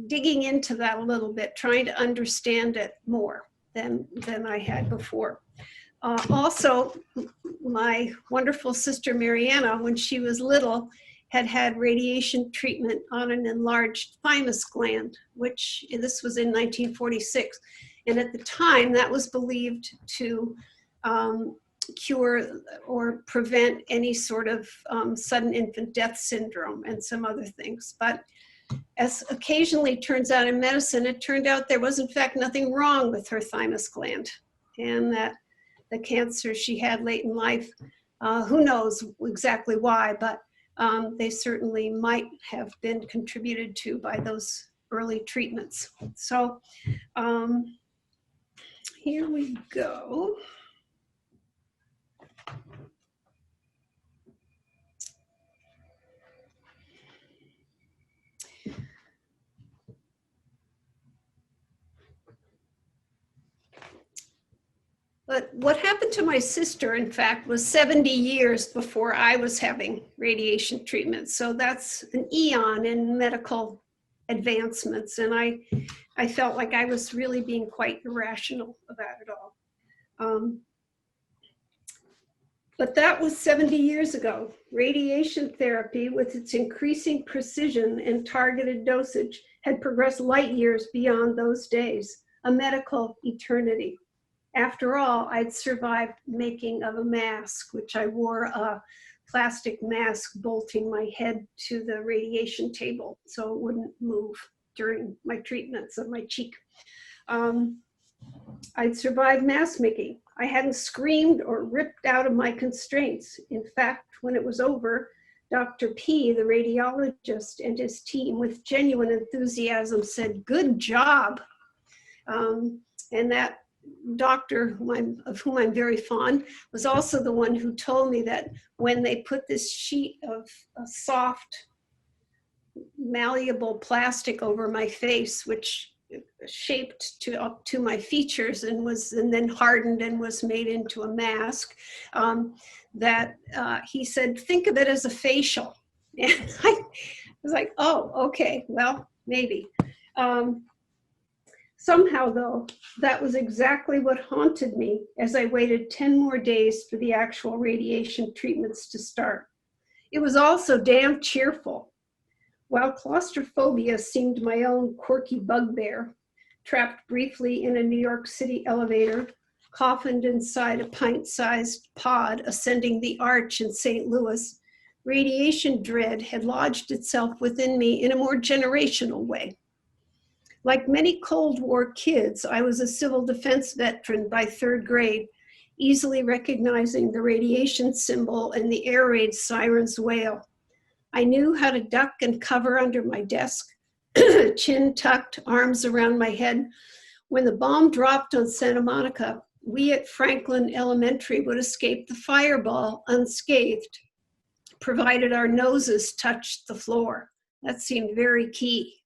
digging into that a little bit, trying to understand it more than I had before. Also, my wonderful sister Mariana, when she was little, had had radiation treatment on an enlarged thymus gland, which this was in 1946. And at the time, that was believed to cure or prevent any sort of sudden infant death syndrome and some other things. But as occasionally turns out in medicine, it turned out there was in fact nothing wrong with her thymus gland, and that the cancer she had late in life, who knows exactly why, but they certainly might have been contributed to by those early treatments. So here we go. But what happened to my sister, in fact, was 70 years before I was having radiation treatment. So that's an eon in medical advancements. And I felt like I was really being quite irrational about it all. But that was 70 years ago. Radiation therapy, with its increasing precision and targeted dosage, had progressed light years beyond those days, a medical eternity. After all, I'd survived making of a mask, which I wore a plastic mask bolting my head to the radiation table so it wouldn't move during my treatments of my cheek. I'd survived mask making. I hadn't screamed or ripped out of my constraints. In fact, when it was over, Dr. P, the radiologist, and his team, with genuine enthusiasm, said, "Good job." And that doctor, of whom I'm very fond, was also the one who told me that when they put this sheet of soft, malleable plastic over my face, which shaped up to my features and then hardened and was made into a mask, that he said, think of it as a facial. And I was like, oh, okay, well, maybe. Somehow, though, that was exactly what haunted me as I waited 10 more days for the actual radiation treatments to start. It was also damn cheerful. While claustrophobia seemed my own quirky bugbear, trapped briefly in a New York City elevator, coffined inside a pint-sized pod ascending the arch in St. Louis, radiation dread had lodged itself within me in a more generational way. Like many Cold War kids, I was a civil defense veteran by 3rd grade, easily recognizing the radiation symbol and the air raid siren's wail. I knew how to duck and cover under my desk, chin tucked, arms around my head. When the bomb dropped on Santa Monica, we at Franklin Elementary would escape the fireball unscathed, provided our noses touched the floor. That seemed very key.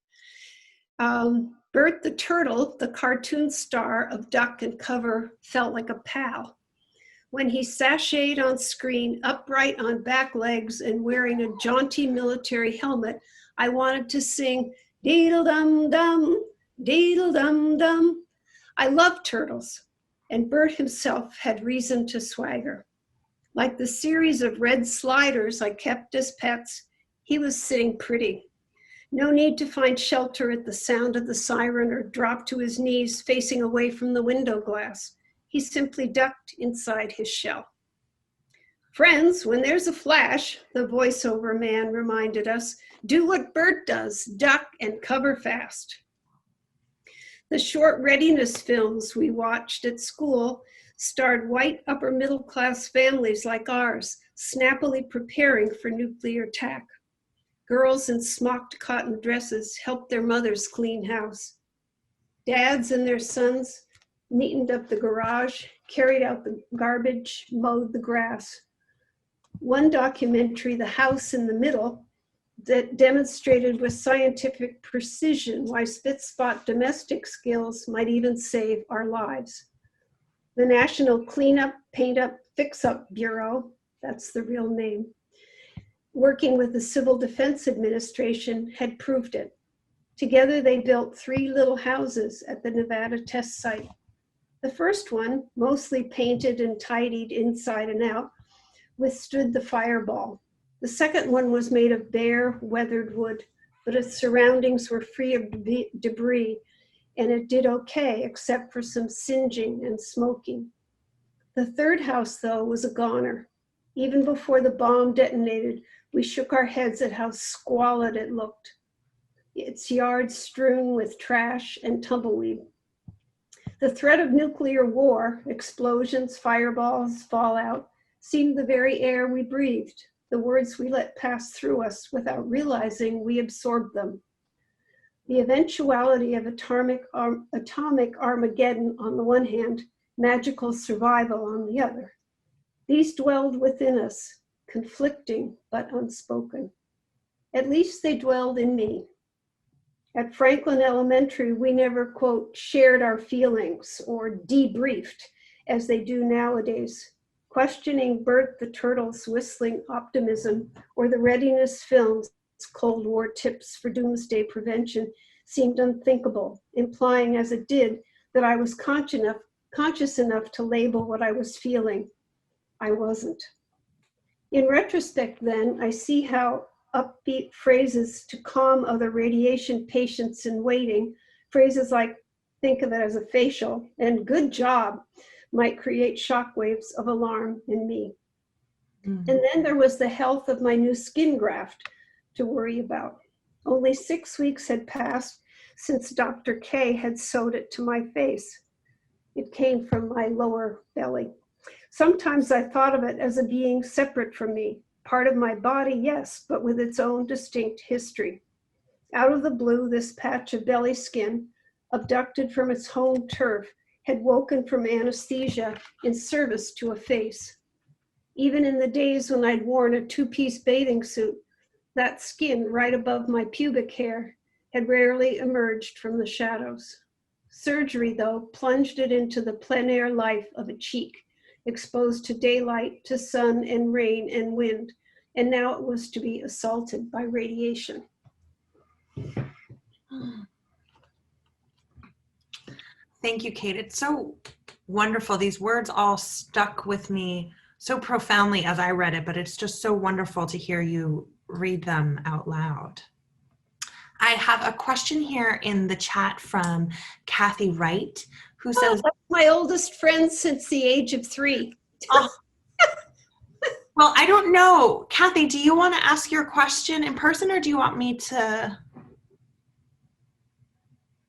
Bert the Turtle, the cartoon star of Duck and Cover, felt like a pal. When he sashayed on screen, upright on back legs and wearing a jaunty military helmet, I wanted to sing, deedle-dum-dum, deedle-dum-dum. I loved turtles, and Bert himself had reason to swagger. Like the series of red sliders I kept as pets, he was sitting pretty. No need to find shelter at the sound of the siren or drop to his knees facing away from the window glass. He simply ducked inside his shell. Friends, when there's a flash, the voiceover man reminded us, do what Bert does, duck and cover fast. The short readiness films we watched at school starred white upper middle class families like ours, snappily preparing for nuclear attack. Girls in smocked cotton dresses helped their mothers clean house. Dads and their sons neatened up the garage, carried out the garbage, mowed the grass. One documentary, The House in the Middle, that demonstrated with scientific precision why spit-spot domestic skills might even save our lives. The National Cleanup, Paint-Up, Fix-Up Bureau, that's the real name, working with the Civil Defense Administration, had proved it. Together, they built 3 little houses at the Nevada test site. The first one, mostly painted and tidied inside and out, withstood the fireball. The second one was made of bare, weathered wood, but its surroundings were free of debris, and it did okay, except for some singeing and smoking. The third house, though, was a goner. Even before the bomb detonated, we shook our heads at how squalid it looked. Its yard strewn with trash and tumbleweed. The threat of nuclear war, explosions, fireballs, fallout, seemed the very air we breathed, the words we let pass through us without realizing we absorbed them. The eventuality of atomic Armageddon on the one hand, magical survival on the other. These dwelled within us, conflicting but unspoken. At least they dwelled in me. At Franklin Elementary, we never, quote, shared our feelings or debriefed as they do nowadays. Questioning Bert the Turtle's whistling optimism or the Readiness Film's Cold War tips for doomsday prevention seemed unthinkable, implying as it did that I was conscious enough to label what I was feeling. I wasn't. In retrospect then, I see how upbeat phrases to calm other radiation patients in waiting, phrases like think of it as a facial and good job, might create shockwaves of alarm in me. Mm-hmm. And then there was the health of my new skin graft to worry about. Only 6 weeks had passed since Dr. K had sewed it to my face. It came from my lower belly. Sometimes I thought of it as a being separate from me, part of my body, yes, but with its own distinct history. Out of the blue, this patch of belly skin, abducted from its home turf, had woken from anesthesia in service to a face. Even in the days when I'd worn a 2-piece bathing suit, that skin right above my pubic hair had rarely emerged from the shadows. Surgery, though, plunged it into the plein air life of a cheek, exposed to daylight, to sun and rain and wind, and now it was to be assaulted by radiation. Thank you, Kate. It's so wonderful. These words all stuck with me so profoundly as I read it, but it's just so wonderful to hear you read them out loud. I have a question here in the chat from Kathy Wright, who says, that's my oldest friend since the age of 3. Oh. Well, I don't know. Kathy, do you want to ask your question in person or do you want me to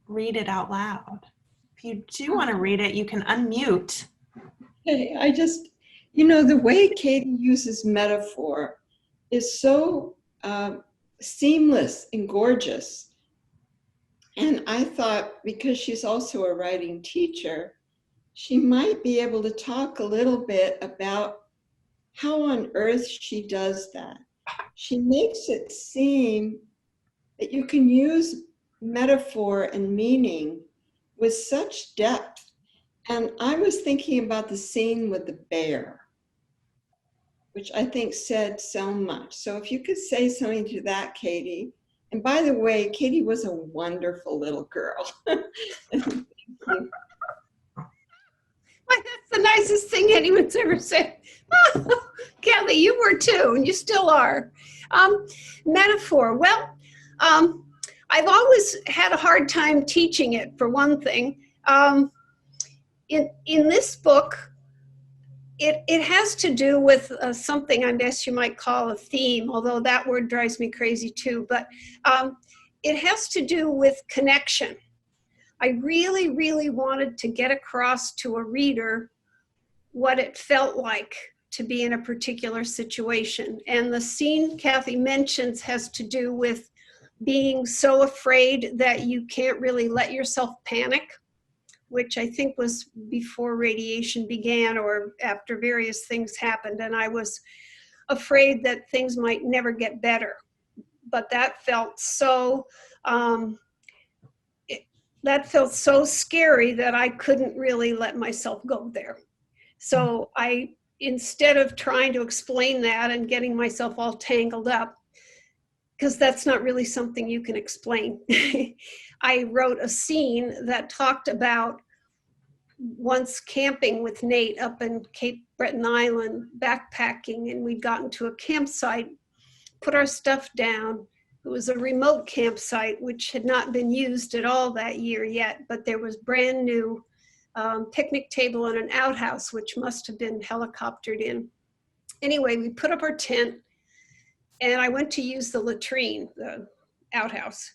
read it out loud? If you do want to read it, you can unmute. Hey, I just, the way Katie uses metaphor is so seamless and gorgeous. And I thought, because she's also a writing teacher, she might be able to talk a little bit about how on earth she does that. She makes it seem that you can use metaphor and meaning with such depth. And I was thinking about the scene with the bear, which I think said so much. So if you could say something to that, Katie. And by the way, Katie was a wonderful little girl. Thank you. That's the nicest thing anyone's ever said. Kelly, you were too, and you still are. Metaphor, well, I've always had a hard time teaching it, for one thing. In this book, it has to do with something I guess you might call a theme, although that word drives me crazy too, but it has to do with connection. I really, really wanted to get across to a reader what it felt like to be in a particular situation. And the scene Kathy mentions has to do with being so afraid that you can't really let yourself panic, which I think was before radiation began or after various things happened. And I was afraid that things might never get better. but that felt so, that felt so scary that I couldn't really let myself go there. So instead of trying to explain that and getting myself all tangled up, because that's not really something you can explain, I wrote a scene that talked about once camping with Nate up in Cape Breton Island, backpacking, and we'd gotten to a campsite, put our stuff down. It was a remote campsite, which had not been used at all that year yet, but there was brand new picnic table and an outhouse, which must have been helicoptered in. Anyway, we put up our tent, and I went to use the latrine, the outhouse.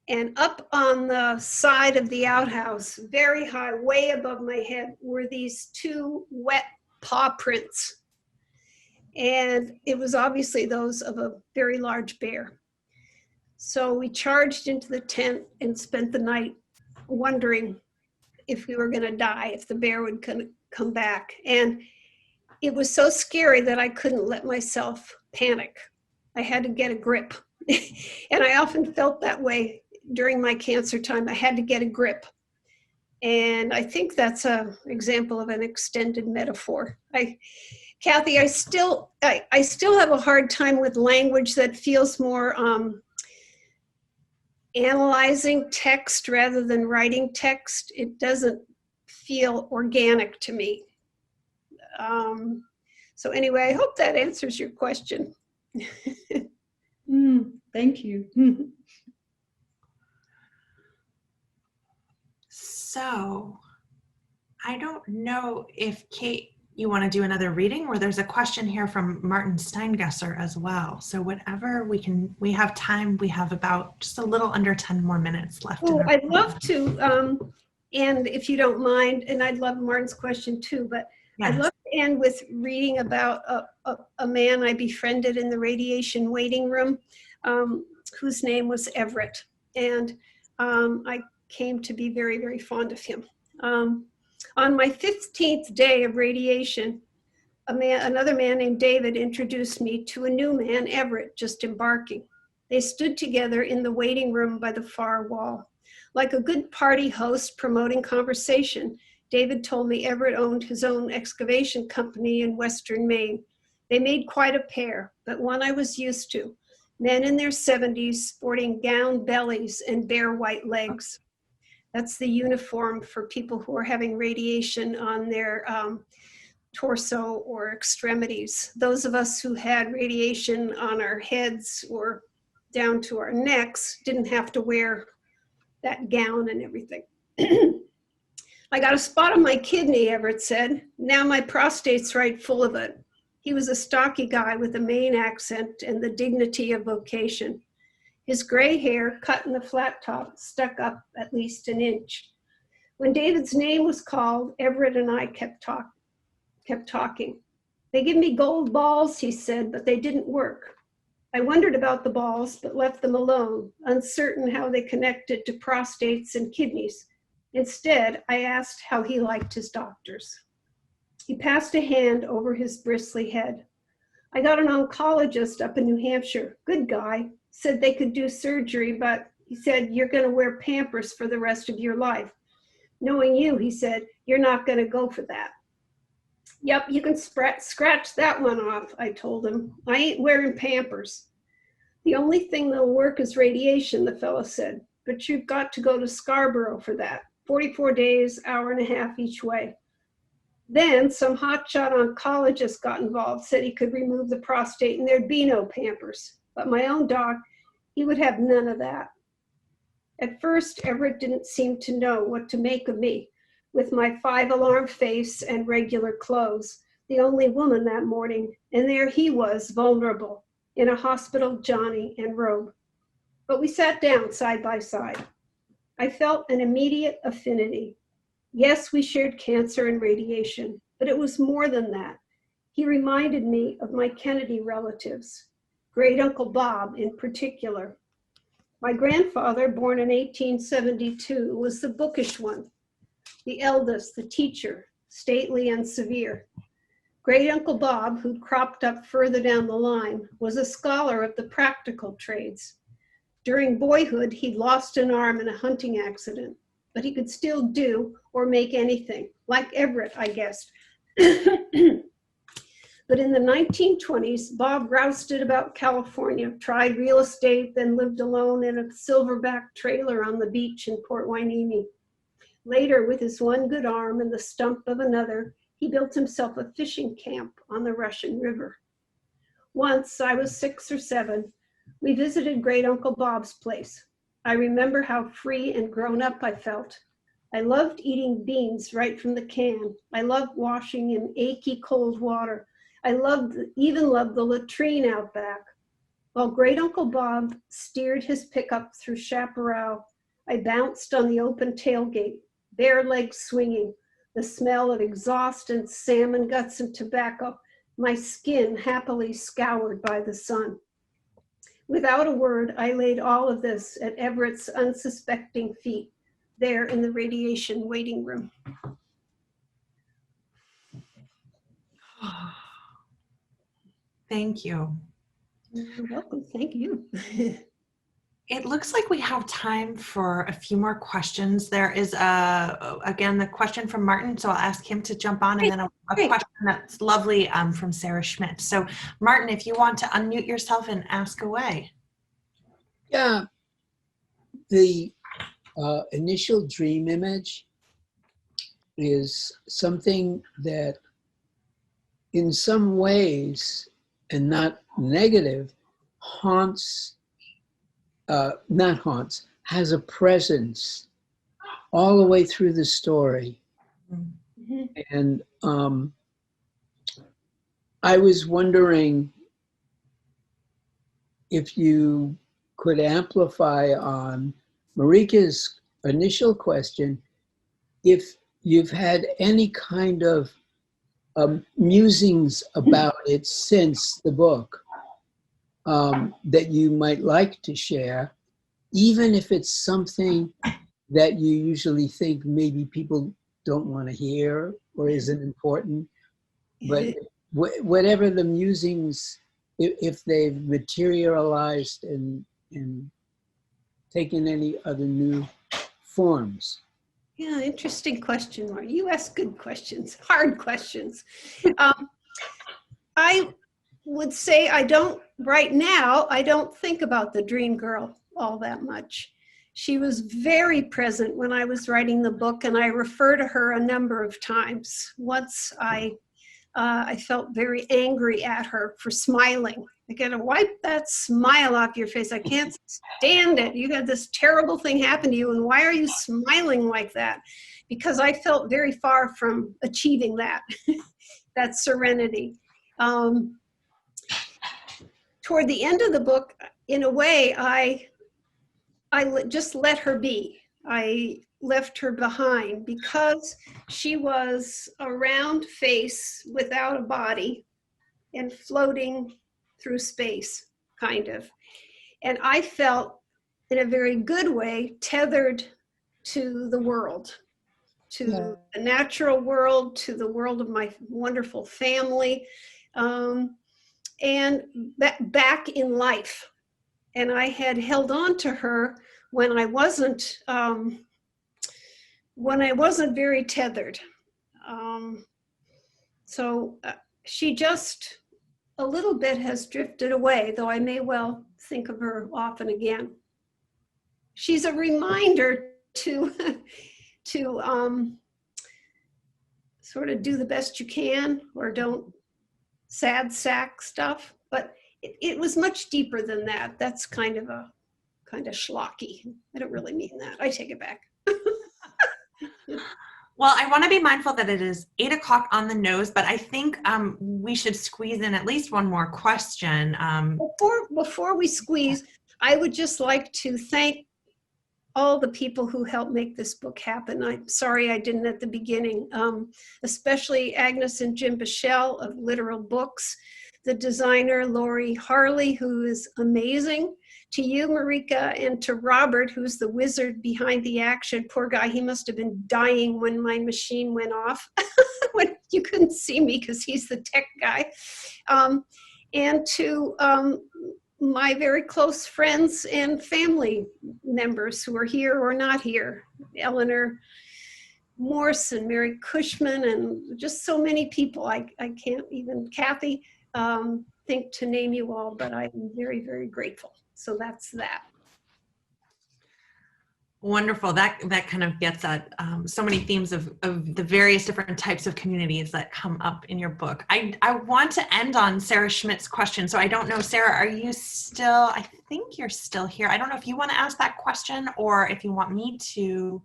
And up on the side of the outhouse, very high, way above my head, were these two wet paw prints. And it was obviously those of a very large bear. So we charged into the tent and spent the night wondering if we were going to die, if the bear would come back. And it was so scary that I couldn't let myself panic. I had to get a grip. And I often felt that way during my cancer time. I had to get a grip. And I think that's an example of an extended metaphor. Kathy, I still have a hard time with language that feels more analyzing text rather than writing text. It doesn't feel organic to me. So anyway, I hope that answers your question. Thank you. So I don't know if Kate, you want to do another reading, or there's a question here from Martin Steingesser as well. So whatever we have time, we have about just a little under 10 more minutes left. Oh, I'd love to, and if you don't mind, and I'd love Martin's question too, but Yes. I'd love to end with reading about a man I befriended in the radiation waiting room, whose name was Everett. And I came to be very, very fond of him. On my 15th day of radiation, another man named David introduced me to a new man, Everett, just embarking. They stood together in the waiting room by the far wall. Like a good party host promoting conversation, David told me Everett owned his own excavation company in Western Maine. They made quite a pair, but one I was used to. Men in their 70s sporting gown bellies and bare white legs. That's the uniform for people who are having radiation on their torso or extremities. Those of us who had radiation on our heads or down to our necks didn't have to wear that gown and everything. I got a spot on my kidney, Everett said. Now my prostate's right full of it. He was a stocky guy with a Maine accent and the dignity of vocation. His gray hair, cut in a flat top, stuck up at least an inch. When David's name was called, Everett and I kept talking. They give me gold balls, he said, but they didn't work. I wondered about the balls, but left them alone, uncertain how they connected to prostates and kidneys. Instead, I asked how he liked his doctors. He passed a hand over his bristly head. I got an oncologist up in New Hampshire, good guy, said they could do surgery, but he said, you're going to wear Pampers for the rest of your life. Knowing you, he said, you're not going to go for that. Yep, you can scratch that one off, I told him. I ain't wearing Pampers. The only thing that'll work is radiation, the fellow said, but you've got to go to Scarborough for that. 44 days, hour and a half each way. Then some hotshot oncologist got involved, said he could remove the prostate and there'd be no Pampers. But my own doc, he would have none of that. At first, Everett didn't seem to know what to make of me, with my 5-alarm face and regular clothes, the only woman that morning, and there he was, vulnerable, in a hospital Johnny and robe. But we sat down side by side. I felt an immediate affinity. Yes, we shared cancer and radiation, but it was more than that. He reminded me of my Kennedy relatives, Great Uncle Bob in particular. My grandfather, born in 1872, was the bookish one, the eldest, the teacher, stately and severe. Great Uncle Bob, who cropped up further down the line, was a scholar of the practical trades. During boyhood, he'd lost an arm in a hunting accident, but he could still do or make anything, like Everett, I guess. But in the 1920s, Bob rousted about California, tried real estate, then lived alone in a silverback trailer on the beach in Port Hueneme. Later, with his one good arm and the stump of another, he built himself a fishing camp on the Russian River. Once, I was 6 or 7, we visited Great Uncle Bob's place. I remember how free and grown up I felt. I loved eating beans right from the can. I loved washing in achy cold water. I even loved the latrine out back. While Great Uncle Bob steered his pickup through chaparral, I bounced on the open tailgate, bare legs swinging, the smell of exhaust and salmon guts and tobacco, my skin happily scoured by the sun. Without a word, I laid all of this at Everett's unsuspecting feet, there in the radiation waiting room. Thank you. You're welcome. Thank you. It looks like we have time for a few more questions. There is, again, the question from Martin, so I'll ask him to jump on, and then a question that's lovely from Sarah Schmidt. So Martin, if you want to unmute yourself and ask away. Yeah, the initial dream image is something that in some ways, and not negative, has a presence all the way through the story. Mhm. And I was wondering if you could amplify on Marieke's initial question, if you've had any kind of musings about it since the book that you might like to share, even if it's something that you usually think maybe people don't want to hear or isn't important, but whatever the musings, if they've materialized and taken any other new forms. Yeah, interesting question, Martin. You ask good questions, hard questions. I would say right now, I don't think about the dream girl all that much. She was very present when I was writing the book, and I refer to her a number of times. Once I felt very angry at her for smiling. I gotta wipe that smile off your face. I can't stand it. You got this terrible thing happen to you, and why are you smiling like that? Because I felt very far from achieving that, that serenity. Toward the end of the book, in a way, I just let her be. I left her behind because she was a round face without a body and floating through space, kind of. And I felt, in a very good way, tethered to the world, to the natural world, to the world of my wonderful family, and back in life. And I had held on to her when I wasn't very tethered. So she just a little bit has drifted away, though I may well think of her often again. She's a reminder to sort of do the best you can, or don't sad sack stuff. But it was much deeper than that. That's kind of schlocky. I don't really mean that. I take it back. Well, I want to be mindful that it is 8 o'clock on the nose, but I think we should squeeze in at least one more question. Before we squeeze, I would just like to thank all the people who helped make this book happen. I'm sorry I didn't at the beginning, especially Agnes and Jim Bichelle of Littoral Books, the designer Lori Harley, who is amazing, to you, Marieke, and to Robert, who's the wizard behind the action. Poor guy, he must have been dying when my machine went off. When you couldn't see me because he's the tech guy. And to my very close friends and family members who are here or not here. Eleanor Morse and Mary Cushman and just so many people. I can't even, Kathy, think to name you all, but I'm very, very grateful. So that's that. Wonderful. That kind of gets at so many themes of the various different types of communities that come up in your book. I want to end on Sarah Schmidt's question. So I don't know, Sarah, are you still, I think you're still here. I don't know if you want to ask that question or if you want me to.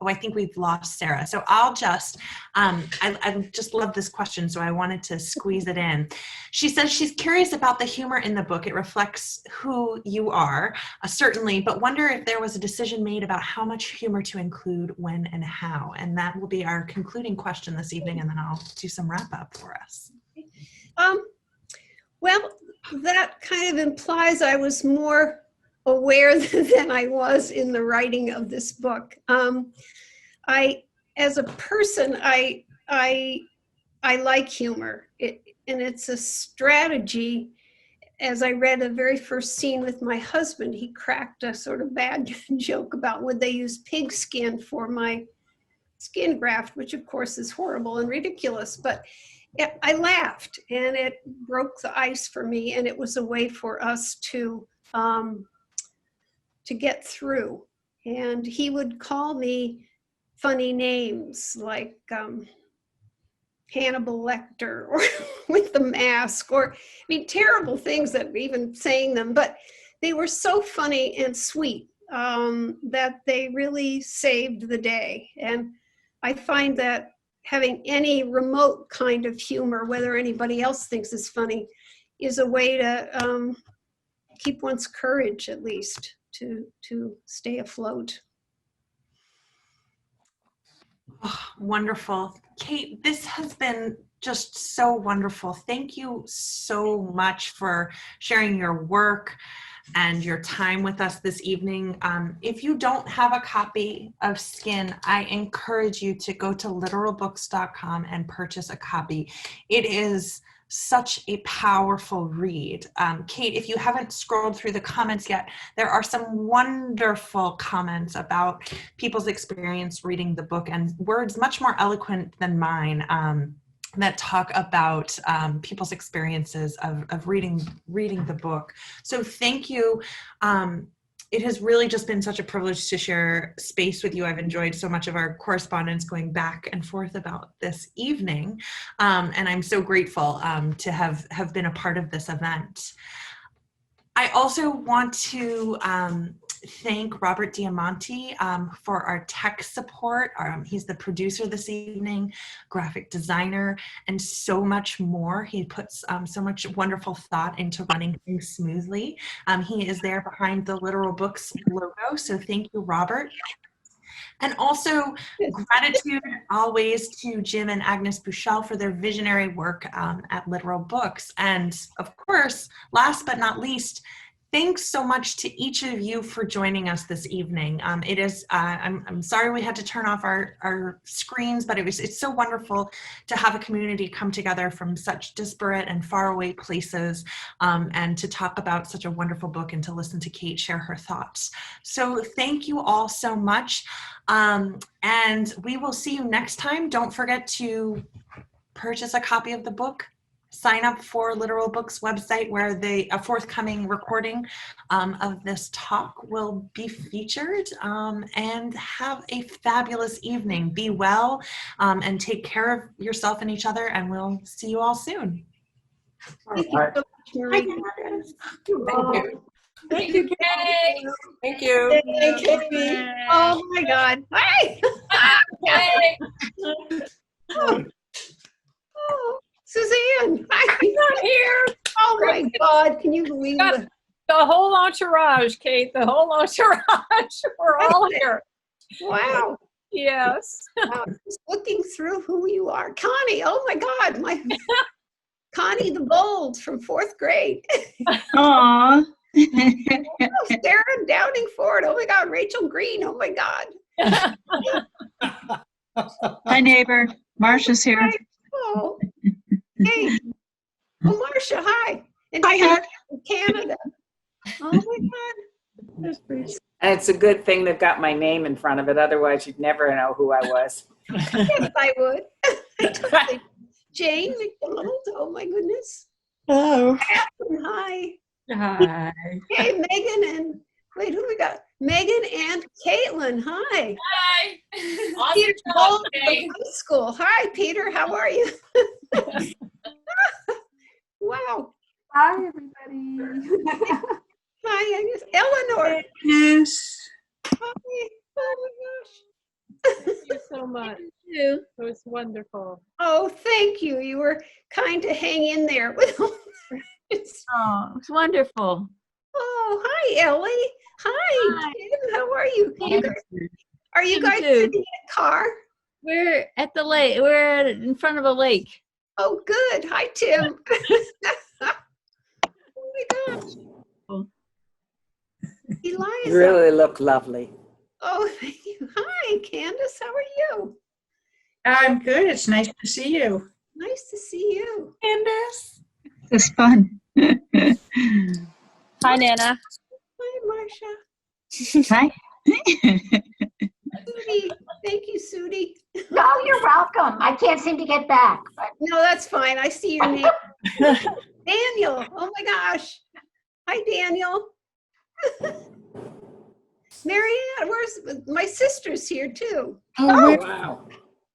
Oh, I think we've lost Sarah. So I'll just, I just love this question, so I wanted to squeeze it in. She says she's curious about the humor in the book. It reflects who you are, certainly, but wonder if there was a decision made about how much humor to include, when, and how. And that will be our concluding question this evening, and then I'll do some wrap up for us. Well, that kind of implies I was more aware than I was in the writing of this book. As a person, I like humor, and it's a strategy. As I read the very first scene with my husband, he cracked a sort of bad joke about would they use pig skin for my skin graft, which of course is horrible and ridiculous, but I laughed and it broke the ice for me, and it was a way for us to get through. And he would call me funny names like Hannibal Lecter or with the mask, or I mean terrible things that even saying them, but they were so funny and sweet that they really saved the day. And I find that having any remote kind of humor, whether anybody else thinks is funny, is a way to keep one's courage, at least, to stay afloat. Oh, wonderful. Kate, this has been just so wonderful. Thank you so much for sharing your work and your time with us this evening. If you don't have a copy of Skin, I encourage you to go to literalbooks.com and purchase a copy. It is such a powerful read. Kate, if you haven't scrolled through the comments yet, there are some wonderful comments about people's experience reading the book, and words much more eloquent than mine that talk about people's experiences of reading the book. So thank you. It has really just been such a privilege to share space with you. I've enjoyed so much of our correspondence going back and forth about this evening. And I'm so grateful to have been a part of this event. I also want to thank Robert Diamanti for our tech support. He's the producer this evening, graphic designer, and so much more. He puts so much wonderful thought into running things smoothly. He is there behind the Littoral Books logo, so thank you, Robert. And also gratitude always to Jim and Agnes Buchel for their visionary work at Littoral Books. And of course, last but not least, thanks so much to each of you for joining us this evening. I'm sorry we had to turn off our screens, but it's so wonderful to have a community come together from such disparate and faraway places and to talk about such a wonderful book and to listen to Kate share her thoughts. So thank you all so much. And we will see you next time. Don't forget to purchase a copy of the book. Sign up for Littoral Books website where a forthcoming recording of this talk will be featured, and have a fabulous evening. Be well and take care of yourself and each other, and we'll see you all soon. Thank you so much, Marieke. Thank you. Thank you, Kate. Thank you. Hey, Katie. Oh my God. Hey! Hey. Oh, Suzanne. Hi. I'm not here. Oh my God. Can you believe it? The whole entourage, Kate. The whole entourage. We're all here. Wow. Yes. Wow. Just looking through who you are. Connie. Oh my God. Connie the Bold from 4th grade. Aw, Oh, Sarah Downing Ford. Oh my God, Rachel Green. Oh my God. Hi, neighbor. Marcia's here. Hi. Oh, hey. Oh, Marcia, hi. And Hi, Sarah Ed. from Canada. Oh my God. That's pretty. And it's a good thing they've got my name in front of it. Otherwise, you'd never know who I was. Yes, I would. I totally. Jane McDonald. Oh my goodness. Hello. Hi. Hi. Hey, Megan and wait, who we got? Megan and Caitlin. Hi. Hi. Peter Awesome Paul job, from Jay. high school. Hi, Peter. How are you? Wow. Hi, everybody. Hi, Agnes. Eleanor. Yes. Hi. Oh my gosh. Thank you so much. You. It was wonderful. Oh, thank you. You were kind to hang in there with all this. Oh, it's wonderful. Oh, hi, Ellie. Hi, Hi. Tim. How are you? Are you Tim, guys too. sitting in a car? We're at the lake. We're in front of a lake. Oh, good. Hi, Tim. Oh my gosh. Oh. Eliza. You really look lovely. Oh, thank you. Hi, Candace. How are you? I'm good. It's nice to see you. Nice to see you. Candace. It's fun. Hi, Nana. Hi, Marcia. Hi. Sudi. Thank you, Sudi. No, you're welcome. I can't seem to get back. But No, that's fine. I see your name. Daniel. Oh my gosh. Hi, Daniel. Marianne, where's my sister's here too? Oh, where, Wow.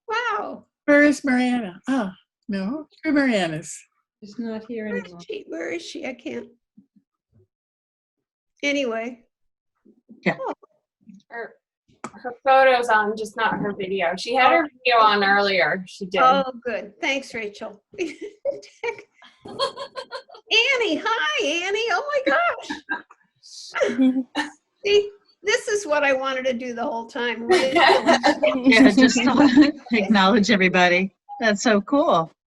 Wow. where is Mariana? Oh, no, where Mariana's. She's not here Where is anymore. she? Where is she? I can't. Anyway. Her photo's on, just not her video. She had her video on earlier. She did. Oh, good. Thanks, Rachel. Annie. Hi, Annie. Oh my gosh. See, this is what I wanted to do the whole time. Yeah, just to acknowledge everybody. That's so cool.